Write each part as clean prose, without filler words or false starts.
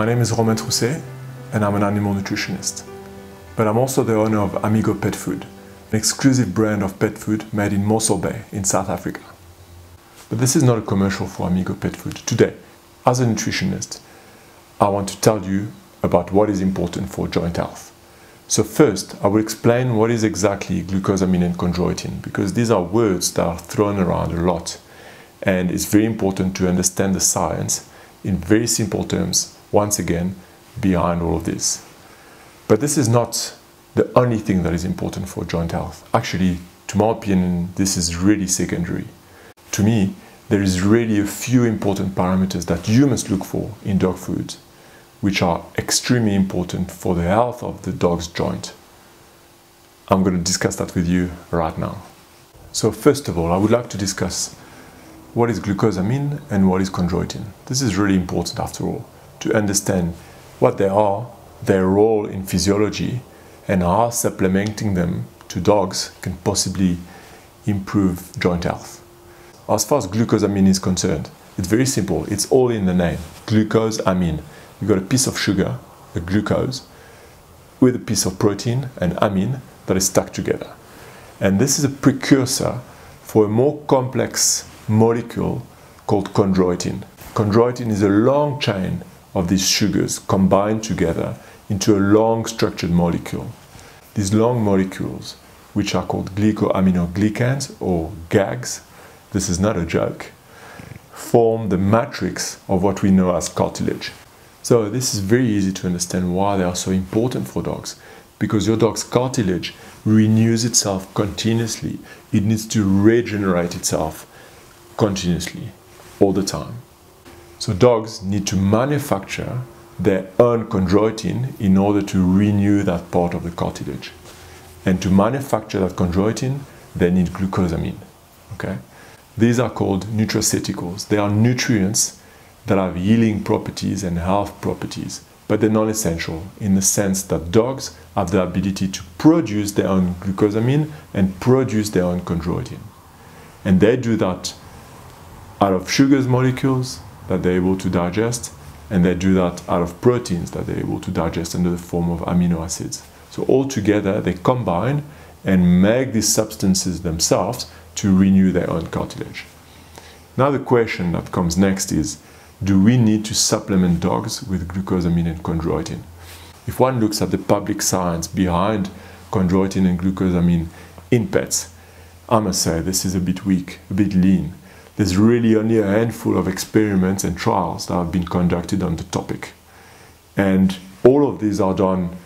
name is Romain Trousset and I'm an animal nutritionist. But I'm also the owner of Amigo Pet Food, an exclusive brand of pet food made in Mossel Bay in South Africa. But this is not a commercial for Amigo Pet Food. Today, as a nutritionist, I want to tell you about what is important for joint health. So first, I will explain what is exactly glucosamine and chondroitin, because these are words that are thrown around a lot. And it's very important to understand the science in very simple terms, once again, behind all of this. But this is not the only thing that is important for joint health. Actually, to my opinion, this is really secondary. To me, there is really a few important parameters that you must look for in dog food, which are extremely important for the health of the dog's joint. I'm going to discuss that with you right now. So first of all, I would like to discuss what is glucosamine and what is chondroitin. This is really important after all, to understand what they are, their role in physiology, and how supplementing them to dogs can possibly improve joint health. As far as glucosamine is concerned, it's very simple. It's all in the name, glucose, amine. You've got a piece of sugar, a glucose, with a piece of protein, an amine, that is stuck together. And this is a precursor for a more complex molecule called chondroitin. Chondroitin is a long chain of these sugars combined together into a long structured molecule. These long molecules, which are called glycoaminoglycans or GAGs, this is not a joke, form the matrix of what we know as cartilage. So this is very easy to understand why they are so important for dogs, because your dog's cartilage renews itself continuously. It needs to regenerate itself continuously, all the time. So dogs need to manufacture their own chondroitin in order to renew that part of the cartilage. And to manufacture that chondroitin, they need glucosamine. Okay? These are called nutraceuticals. They are nutrients that have healing properties and health properties, but they're non-essential in the sense that dogs have the ability to produce their own glucosamine and produce their own chondroitin. And they do that out of sugars molecules that they're able to digest, and they do that out of proteins that they're able to digest under the form of amino acids. So all together they combine and make these substances themselves to renew their own cartilage. Now the question that comes next is, do we need to supplement dogs with glucosamine and chondroitin? If one looks at the public science behind chondroitin and glucosamine in pets, I must say this is a bit weak, a bit lean. There's really only a handful of experiments and trials that have been conducted on the topic. And all of these are done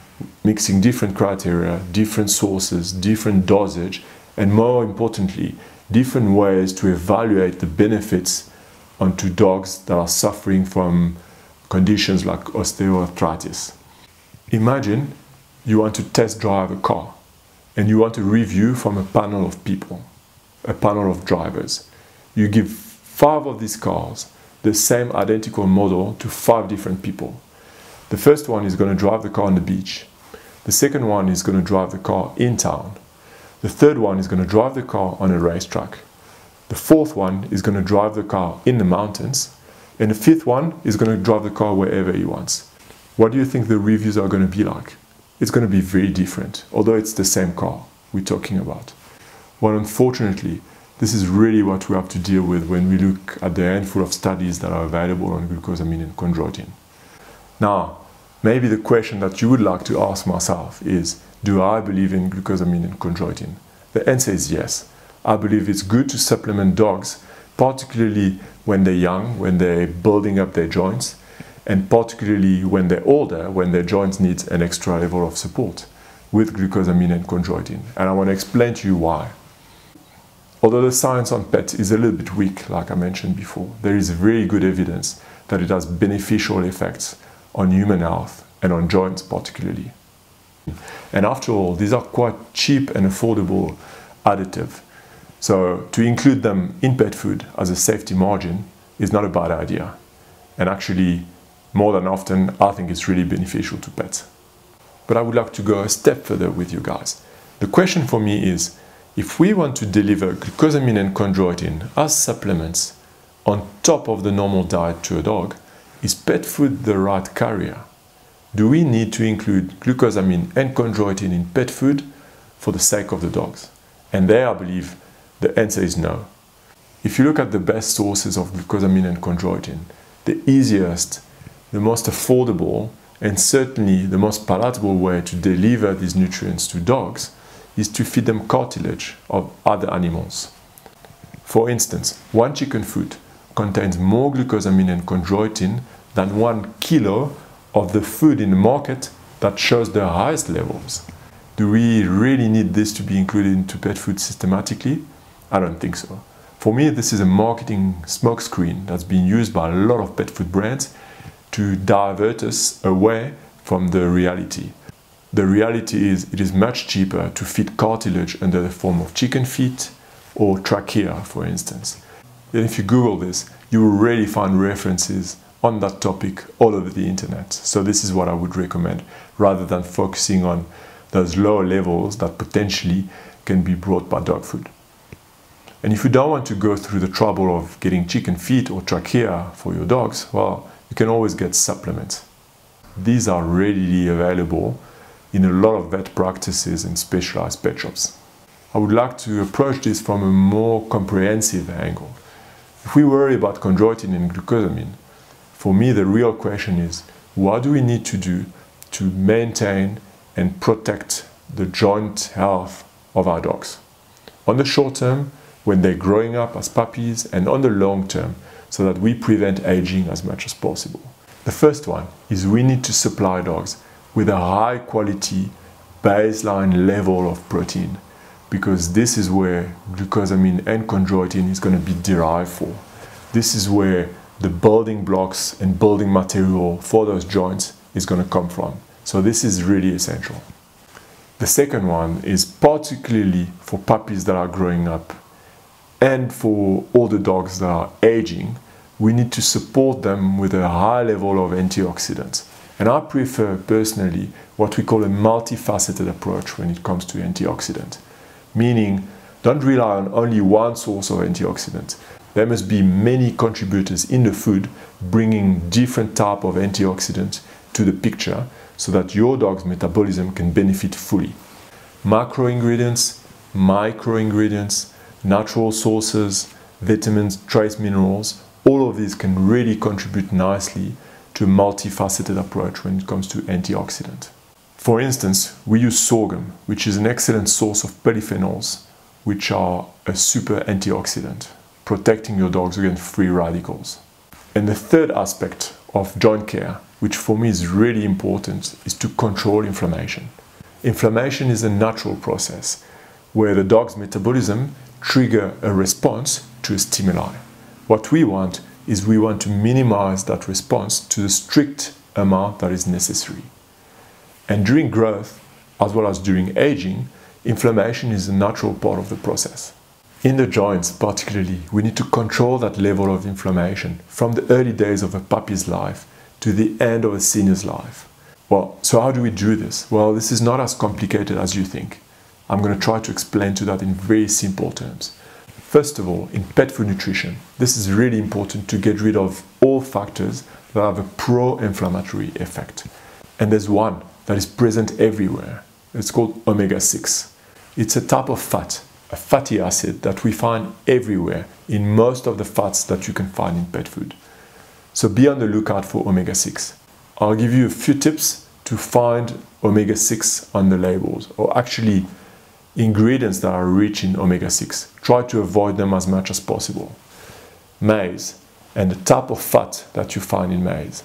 mixing different criteria, different sources, different dosage, and more importantly, different ways to evaluate the benefits onto dogs that are suffering from conditions like osteoarthritis. Imagine you want to test drive a car and you want a review from a panel of people, a panel of drivers. You give 5 of these cars, the same identical model, to 5 different people. The first one is going to drive the car on the beach. The second one is going to drive the car in town. The third one is going to drive the car on a racetrack. The fourth one is going to drive the car in the mountains. And the fifth one is going to drive the car wherever he wants. What do you think the reviews are going to be like? It's going to be very different, although it's the same car we're talking about. Well, unfortunately, this is really what we have to deal with when we look at the handful of studies that are available on glucosamine and chondroitin. Now, maybe the question that you would like to ask myself is, do I believe in glucosamine and chondroitin? The answer is yes. I believe it's good to supplement dogs, particularly when they're young, when they're building up their joints, and particularly when they're older, when their joints need an extra level of support with glucosamine and chondroitin. And I want to explain to you why. Although the science on pets is a little bit weak, like I mentioned before, there is very good evidence that it has beneficial effects on human health and on joints particularly. And after all, these are quite cheap and affordable additives. So to include them in pet food as a safety margin is not a bad idea. And actually, more than often, I think it's really beneficial to pets. But I would like to go a step further with you guys. The question for me is, if we want to deliver glucosamine and chondroitin as supplements on top of the normal diet to a dog, is pet food the right carrier? Do we need to include glucosamine and chondroitin in pet food for the sake of the dogs? And there I believe the answer is no. If you look at the best sources of glucosamine and chondroitin, the easiest, the most affordable, and certainly the most palatable way to deliver these nutrients to dogs is to feed them cartilage of other animals. For instance, one chicken foot contains more glucosamine and chondroitin than 1 kilo of the food in the market that shows the highest levels. Do we really need this to be included into pet food systematically? I don't think so. For me, this is a marketing smokescreen that's being used by a lot of pet food brands to divert us away from the reality. The reality is it is much cheaper to feed cartilage under the form of chicken feet or trachea, for instance. And if you Google this, you will really find references on that topic all over the internet. So this is what I would recommend, rather than focusing on those lower levels that potentially can be brought by dog food. And if you don't want to go through the trouble of getting chicken feet or trachea for your dogs, well, you can always get supplements. These are readily available in a lot of vet practices and specialized pet shops. I would like to approach this from a more comprehensive angle. If we worry about chondroitin and glucosamine, for me the real question is, what do we need to do to maintain and protect the joint health of our dogs? On the short term, when they're growing up as puppies, and on the long term, so that we prevent aging as much as possible. The first one is we need to supply dogs with a high quality baseline level of protein, because this is where glucosamine and chondroitin is going to be derived for. This is where the building blocks and building material for those joints is going to come from. So this is really essential. The second one is particularly for puppies that are growing up and for older dogs that are aging, we need to support them with a high level of antioxidants. And I prefer personally what we call a multifaceted approach when it comes to antioxidants. Meaning, don't rely on only one source of antioxidants. There must be many contributors in the food bringing different type of antioxidants to the picture so that your dog's metabolism can benefit fully. Macro ingredients, micro ingredients, natural sources, vitamins, trace minerals, all of these can really contribute nicely to a multifaceted approach when it comes to antioxidants. For instance, we use sorghum, which is an excellent source of polyphenols, which are a super antioxidant, protecting your dogs against free radicals. And the third aspect of joint care, which for me is really important, is to control inflammation. Inflammation is a natural process where the dog's metabolism triggers a response to a stimuli. What we want is we want to minimize that response to the strict amount that is necessary. And during growth, as well as during aging, inflammation is a natural part of the process. In the joints particularly, we need to control that level of inflammation from the early days of a puppy's life to the end of a senior's life. Well, so how do we do this? Well, this is not as complicated as you think. I'm going to try to explain to that in very simple terms. First of all, in pet food nutrition, this is really important to get rid of all factors that have a pro-inflammatory effect. And there's one that is present everywhere. It's called omega-6. It's a type of fat, a fatty acid that we find everywhere in most of the fats that you can find in pet food. So be on the lookout for omega-6. I'll give you a few tips to find omega-6 on the labels, or actually ingredients that are rich in omega-6. Try to avoid them as much as possible. Maize and the type of fat that you find in maize.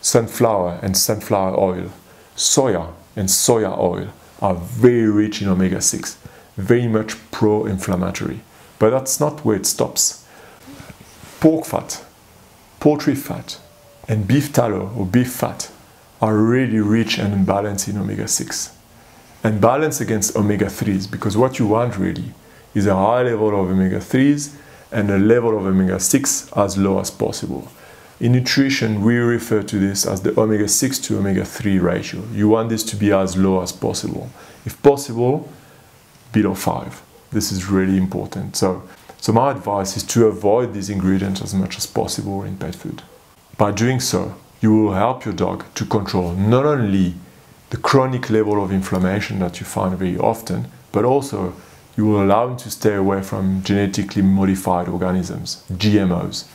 Sunflower and sunflower oil. Soya and soya oil are very rich in omega-6, very much pro-inflammatory. But that's not where it stops. Pork fat, poultry fat, and beef tallow or beef fat are really rich and balanced in omega-6. And balance against omega-3s, because what you want really is a high level of omega-3s and a level of omega-6 as low as possible. In nutrition, we refer to this as the omega-6 to omega-3 ratio. You want this to be as low as possible. If possible, below 5. This is really important. So my advice is to avoid these ingredients as much as possible in pet food. By doing so, you will help your dog to control not only the chronic level of inflammation that you find very often, but also you will allow him to stay away from genetically modified organisms, GMOs,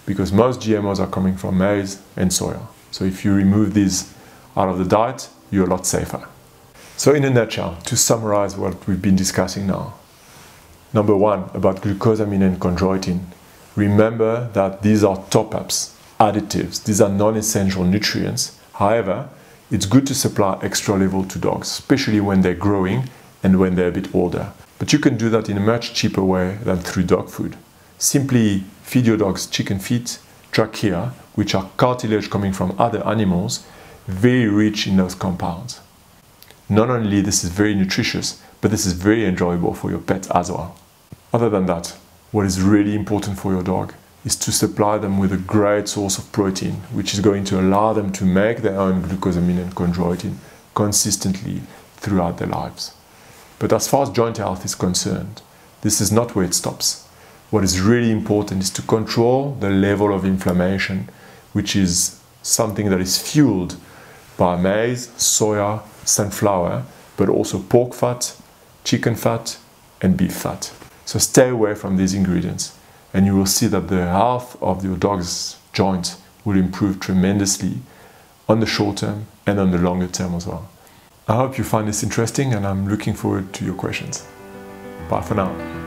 because most GMOs are coming from maize and soya. So if you remove these out of the diet, you're a lot safer. So in a nutshell, to summarize what we've been discussing now. Number one, about glucosamine and chondroitin. Remember that these are top-ups, additives. These are non-essential nutrients. However, it's good to supply extra level to dogs, especially when they're growing and when they're a bit older. But you can do that in a much cheaper way than through dog food. Simply feed your dogs chicken feet, trachea, which are cartilage coming from other animals, very rich in those compounds. Not only this is very nutritious, but this is very enjoyable for your pet as well. Other than that, what is really important for your dog is to supply them with a great source of protein, which is going to allow them to make their own glucosamine and chondroitin consistently throughout their lives. But as far as joint health is concerned, this is not where it stops. What is really important is to control the level of inflammation, which is something that is fueled by maize, soya, sunflower, but also pork fat, chicken fat, and beef fat. So stay away from these ingredients, and you will see that the health of your dog's joints will improve tremendously on the short term and on the longer term as well. I hope you find this interesting, and I'm looking forward to your questions. Bye for now.